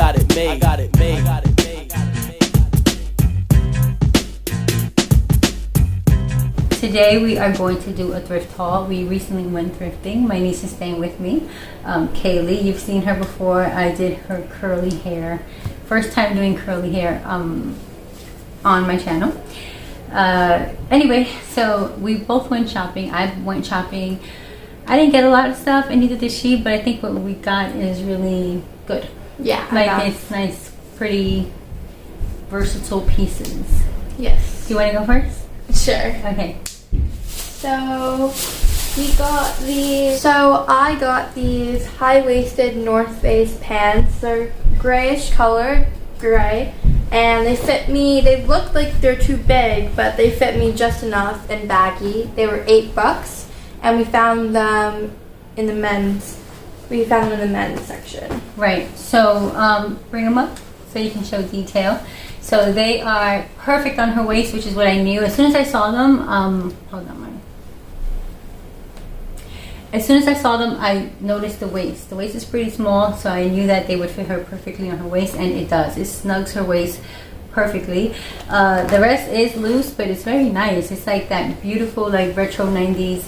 got it made. I got it made. I got it made. Today we are going to do a thrift haul. We recently went thrifting. My niece is staying with me. Kaylee, you've seen her before. I did her curly hair. First time doing curly hair on my channel. Anyway, so we both went shopping. I went shopping. I didn't get a lot of stuff, and neither did she, but I think what we got is really good. Yeah. Like it's nice, pretty, versatile pieces. Yes. Do you want to go first? Sure. Okay. So we got these. So I got these high-waisted North Face pants. They're grayish color, gray, and they fit me. They look like they're too big, but they fit me just enough and baggy. They were $8, and we found them in the men's. We found them in the men's section. Right. So bring them up so you can show detail. So they are perfect on her waist, which is what I knew as soon as I saw them. Hold on, Mari. As soon as I saw them, I noticed the waist. The waist is pretty small, so I knew that they would fit her perfectly on her waist, and it does. It snugs her waist perfectly. The rest is loose, but it's very nice. It's like that beautiful, like retro 90s,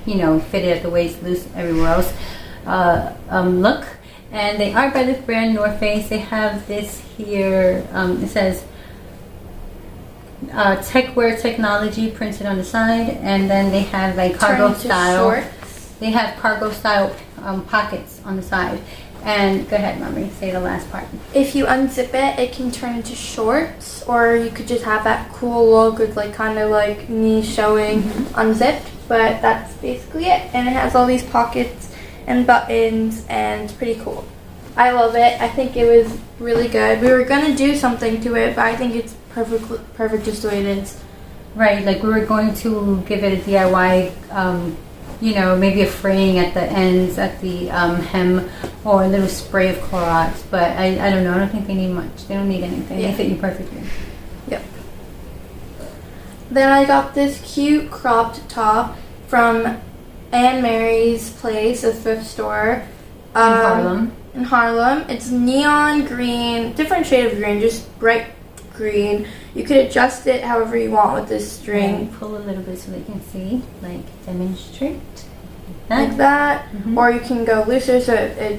you know, fitted at the waist, loose everywhere else look. And they are by the brand North Face. They have this here, it says tech wear technology printed on the side, and then they have like cargo style. Shorts. They have cargo style pockets on the side. And go ahead, Mommy, say the last part. If you unzip it, it can turn into shorts, or you could just have that cool look with like kind of like knee showing unzipped. But that's basically it, and it has all these pockets and buttons, and it's pretty cool. I love it. I think it was really good. We were gonna do something to it, but I think it's perfect just the way it is. Right, like we were going to give it a DIY, you know, maybe a fraying at the ends, at the hem, or a little spray of Clorox, but I don't know. I don't think they need much. They don't need anything. Yeah. They fit you perfectly. Yep. Then I got this cute cropped top from Anne Mary's Place, a thrift store. In Harlem. In Harlem. It's neon green, different shade of green, just bright green. You could adjust it however you want with this string. And pull a little bit so they can see, like demonstrate. Like that. Or you can go looser so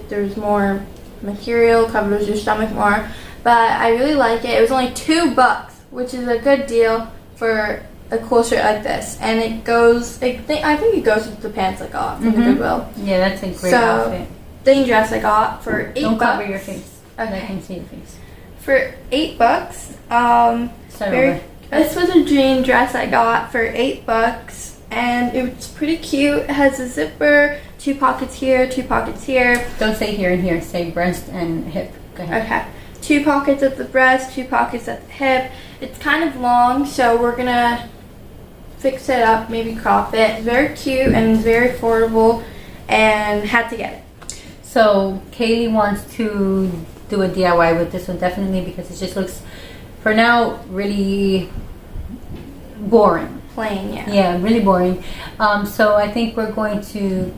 there's more material, covers your stomach more. But I really like it. It was only $2, which is a good deal for a cool shirt like this. And it goes, I think it goes with the pants I got from the Goodwill. Yeah, that's a great outfit. The dress I got for $8. Don't cover your face. Okay. I can see your face. For $8. Sorry. This was a jean dress I got for $8, and it's pretty cute. It has a zipper, 2 pockets here, 2 pockets here. Don't say here and here. Say breast and hip. Go ahead. Okay. 2 pockets at the breast, 2 pockets at the hip. It's kind of long, so we're gonna fix it up, maybe crop it. Very cute and very affordable, and had to get it. So Kaylee wants to do a DIY with this one, definitely, because it just looks, for now, really boring. Plain, yeah. Yeah, really boring. So I think we're going to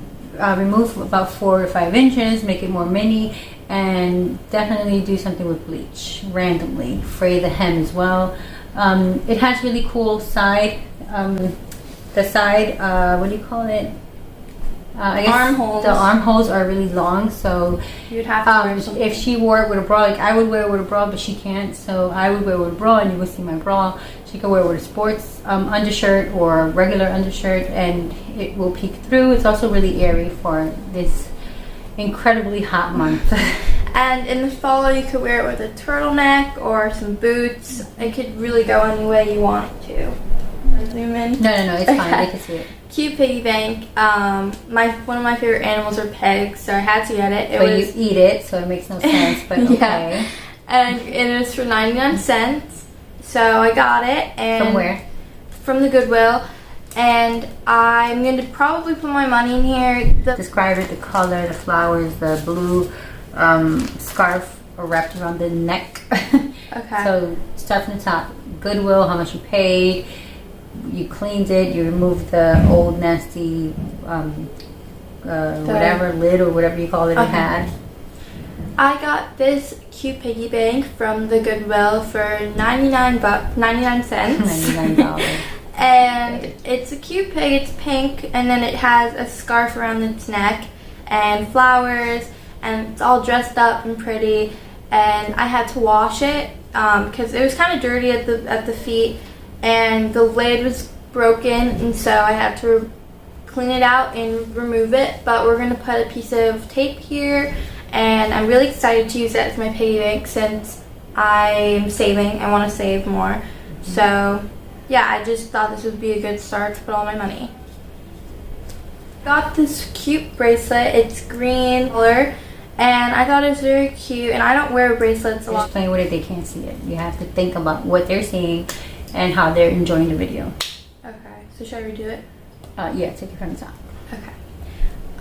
remove about 4 or 5 inches, make it more mini, and definitely do something with bleach randomly. Fray the hem as well. It has really cool side. The side, what do you call it? I guess armholes. The armholes are really long, so you'd have to wear something. if she wore it with a bra, like I would wear it with a bra, but she can't, so I would wear it with a bra, and you would see my bra. She could wear it with a sports undershirt or a regular undershirt, and it will peek through. It's also really airy for this incredibly hot month. And in the fall, you could wear it with a turtleneck or some boots. It could really go any way you want it to. Zoom in. No, it's fine. They can see it. Cute piggy bank. One of my favorite animals are pigs, so I had to get it. But you eat it, so it makes no sense. But okay. Yeah. And it was for 99 cents, so I got it. And from where? From the Goodwill. And I'm going to probably put my money in here. Describe it, the color, the flowers, the blue scarf wrapped around the neck. Okay. So start from the top. Goodwill, how much you paid. You cleaned it, you removed the old nasty whatever lid or whatever you call it, it had. I got this cute piggy bank from the Goodwill for 99 cents. $99. And it's a cute pig. It's pink, and then it has a scarf around its neck and flowers, and it's all dressed up and pretty. And I had to wash it because it was kind of dirty at the feet, and the lid was broken, and so I had to clean it out and remove it. But we're going to put a piece of tape here, and I'm really excited to use that as my piggy bank since I'm saving. I want to save more. So yeah, I just thought this would be a good start to put all my money. Got this cute bracelet. It's green color, and I thought it was very cute, and I don't wear bracelets a lot. Just playing with it, they can't see it. You have to think about what they're seeing and how they're enjoying the video. Okay, so should I redo it? Yeah, take it from the top. Okay.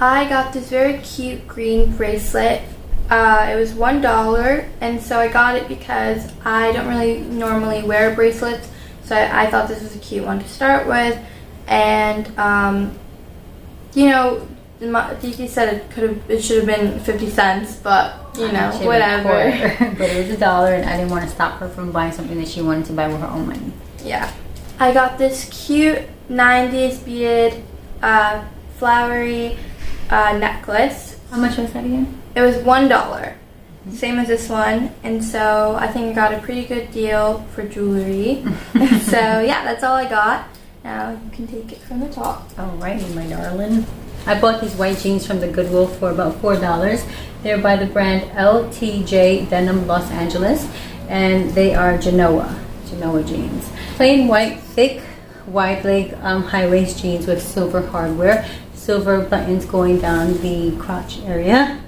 I got this very cute green bracelet. It was $1, and so I got it because I don't really normally wear bracelets, so I thought this was a cute one to start with. And you know, Diki said it should have been 50 cents, but you know, whatever. But it was $1, and I didn't want to stop her from buying something that she wanted to buy with her own money. Yeah. I got this cute 90s beaded flowery necklace. How much was that again? It was $1, same as this one, and so I think I got a pretty good deal for jewelry. So yeah, that's all I got. Now you can take it from the top. Alrighty, my darling. I bought these white jeans from the Goodwill for about $4. They're by the brand LTJ Denim Los Angeles, and they are Genoa jeans. Plain white, thick, wide leg, high waist jeans with silver hardware, silver buttons going down the crotch area.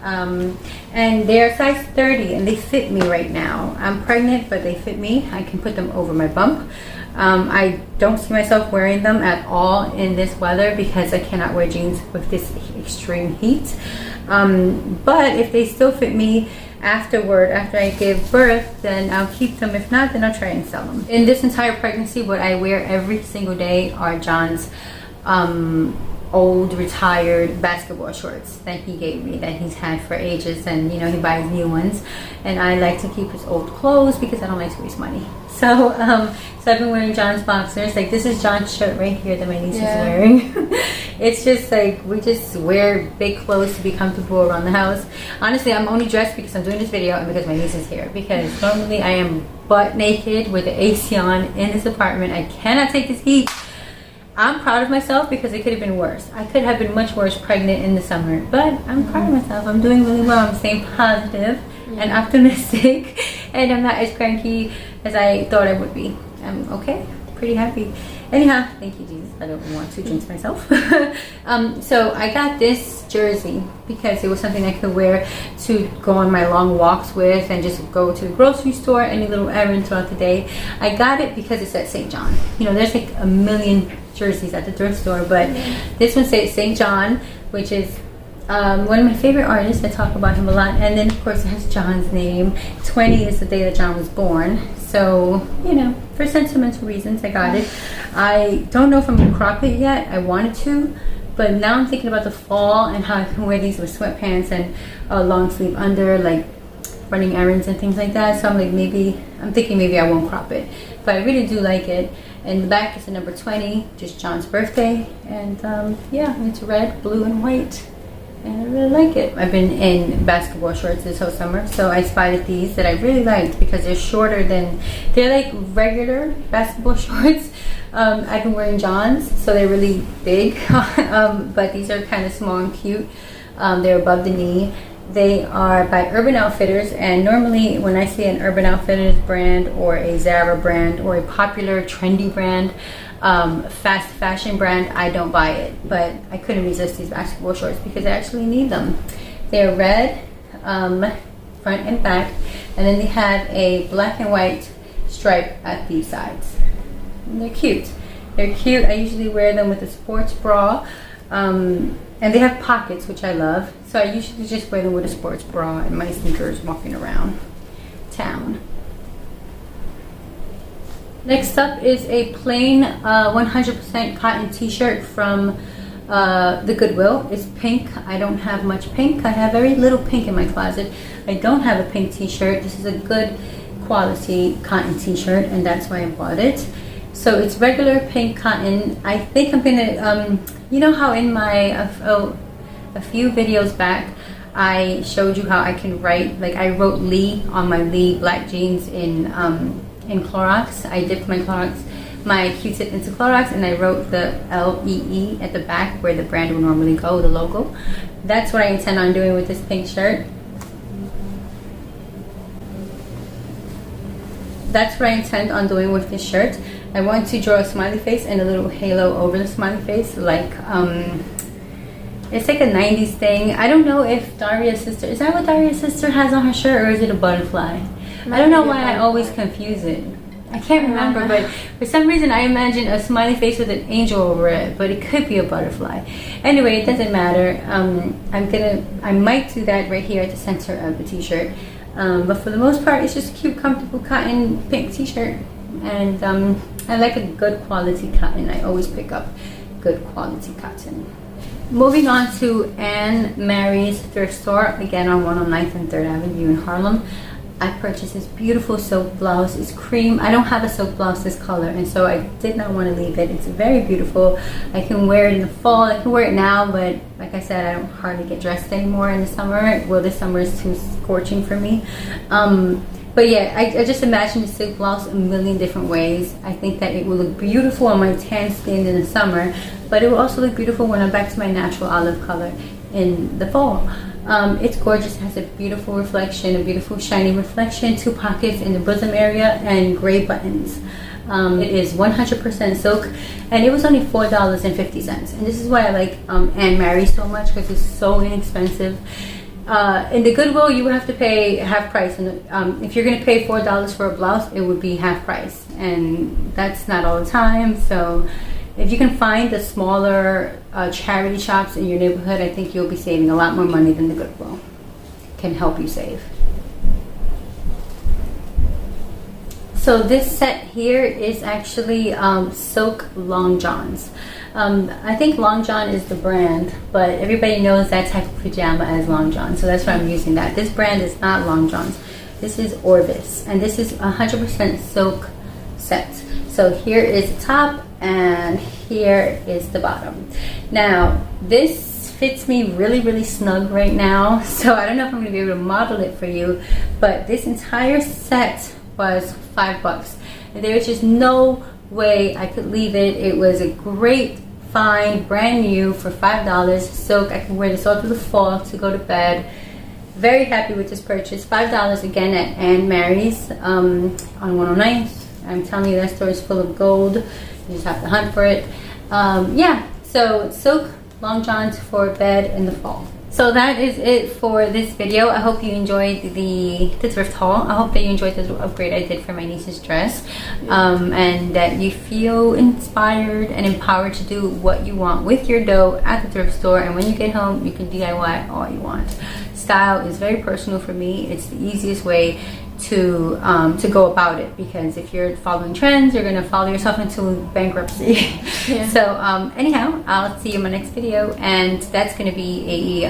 And they're size 30, and they fit me right now. I'm pregnant, but they fit me. I can put them over my bump. I don't see myself wearing them at all in this weather because I cannot wear jeans with this extreme heat. But if they still fit me after I give birth, then I'll keep them. If not, then I'll try and sell them. In this entire pregnancy, what I wear every single day are John's old retired basketball shorts that he gave me, that he's had for ages, and you know, he buys new ones, and I like to keep his old clothes because I don't like to waste money. So so I've been wearing John's boxers. Like, this is John's shirt right here that my niece is wearing. It's just like, we just wear big clothes to be comfortable around the house. Honestly, I'm only dressed because I'm doing this video and because my niece is here, because normally I am butt naked with the AC on in this apartment. I cannot take this heat. I'm proud of myself because it could have been worse. I could have been much worse pregnant in the summer, but I'm proud of myself. I'm doing really well. I'm staying positive and optimistic, and I'm not as cranky as I thought I would be. I'm okay, pretty happy. Anyhow, thank you, Jesus. I don't want to jinx myself. So I got this jersey because it was something I could wear to go on my long walks with and just go to the grocery store, any little errand throughout the day. I got it because it's at St. John. You know, there's like a million jerseys at the thrift store, but this one says St. John, which is one of my favorite artists. I talk about him a lot. And then of course it has John's name. 20 is the day that John was born, so you know, for sentimental reasons I got it. I don't know if I'm gonna crop it yet. I wanted to, but now I'm thinking about the fall and how I can wear these with sweatpants and a long sleeve under, like running errands and things like that. So I'm thinking maybe I won't crop it, but I really do like it. And the back is the number 20, just John's birthday, and yeah, it's red, blue, and white, and I really like it. I've been in basketball shorts this whole summer, so I spotted these that I really liked because they're shorter than, they're like regular basketball shorts. I've been wearing John's, so they're really big, but these are kind of small and cute. They're above the knee. They are by Urban Outfitters, and normally when I see an Urban Outfitters brand or a Zara brand or a popular trendy brand, fast fashion brand, I don't buy it. But I couldn't resist these basketball shorts because I actually need them. They're red, front and back, and then they have a black and white stripe at the sides. And they're cute. They're cute. I usually wear them with a sports bra. And they have pockets, which I love. So I usually just wear them with a sports bra and my sneakers walking around town. Next up is a plain 100% cotton t-shirt from the Goodwill is pink. I don't have much pink. I have very little pink in my closet. I don't have a pink t-shirt. This is a good quality cotton t-shirt, and that's why I bought it. So it's regular pink cotton. I think I'm gonna, you know how in my, a few videos back, I showed you how I can write, like I wrote Lee on my Lee black jeans in Clorox. I dipped my Q-tip into Clorox, and I wrote the L-E-E at the back where the brand would normally go, the logo. That's what I intend on doing with this pink shirt. That's what I intend on doing with this shirt. I want to draw a smiley face and a little halo over the smiley face, like it's like a 90s thing. I don't know if Daria's sister, is that what Daria's sister has on her shirt, or is it a butterfly? I don't know why I always confuse it. I can't remember, but for some reason I imagine a smiley face with an angel over it, but it could be a butterfly. Anyway, it doesn't matter. I might do that right here at the center of the t-shirt. But for the most part, it's just a cute, comfortable cotton pink t-shirt. And I like a good quality cotton. I always pick up good quality cotton. Moving on to Anne Marie's thrift store, again on 109th and 3rd Avenue in Harlem. I purchased this beautiful silk blouse. It's cream. I don't have a silk blouse this color, and so I did not want to leave it. It's very beautiful. I can wear it in the fall. I can wear it now, but like I said, I don't hardly get dressed anymore in the summer. Well, this summer is too scorching for me. But yeah, I just imagine the silk blouse a million different ways. I think that it will look beautiful on my tan skin in the summer, but it will also look beautiful when I'm back to my natural olive color in the fall. It's gorgeous. It has a beautiful reflection, a beautiful shiny reflection, 2 pockets in the bosom area, and gray buttons. It is 100% silk, and it was only $4.50. And this is why I like Anne Marie so much, because it's so inexpensive. In the Goodwill, you would have to pay half price, and if you're going to pay $4 for a blouse, it would be half price, and that's not all the time. So if you can find the smaller charity shops in your neighborhood, I think you'll be saving a lot more money than the Goodwill can help you save. So this set here is actually silk long johns. I think Long John is the brand, but everybody knows that type of pajama as Long John, so that's why I'm using that. This brand is not Long Johns. This is Orvis, and this is 100% silk set. So here is the top, and here is the bottom. Now, this fits me really, really snug right now, so I don't know if I'm going to be able to model it for you, but this entire set was $5. And there was just no way I could leave it. It was a great find, brand new for $5. Silk. I can wear this all through the fall to go to bed. Very happy with this purchase. $5 again at Anne Marie's on 109th. I'm telling you, that store is full of gold. You just have to hunt for it. Yeah, so silk long johns for bed in the fall. So that is it for this video. I hope you enjoyed the thrift haul. I hope that you enjoyed the upgrade I did for my niece's dress, and that you feel inspired and empowered to do what you want with your dough at the thrift store. And when you get home, you can DIY all you want. Style is very personal for me. It's the easiest way to go about it, because if you're following trends, you're gonna follow yourself into bankruptcy. Yeah. So anyhow, I'll see you in my next video, and that's gonna be a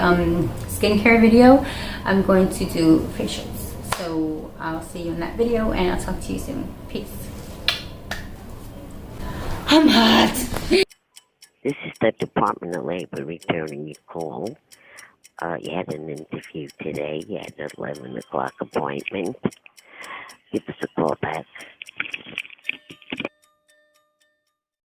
skincare video. I'm going to do facials, so I'll see you in that video, and I'll talk to you soon. Peace. I'm hot. This is the Department of Labor returning your call. You had an interview today. You had an 11 o'clock appointment. Give us a call back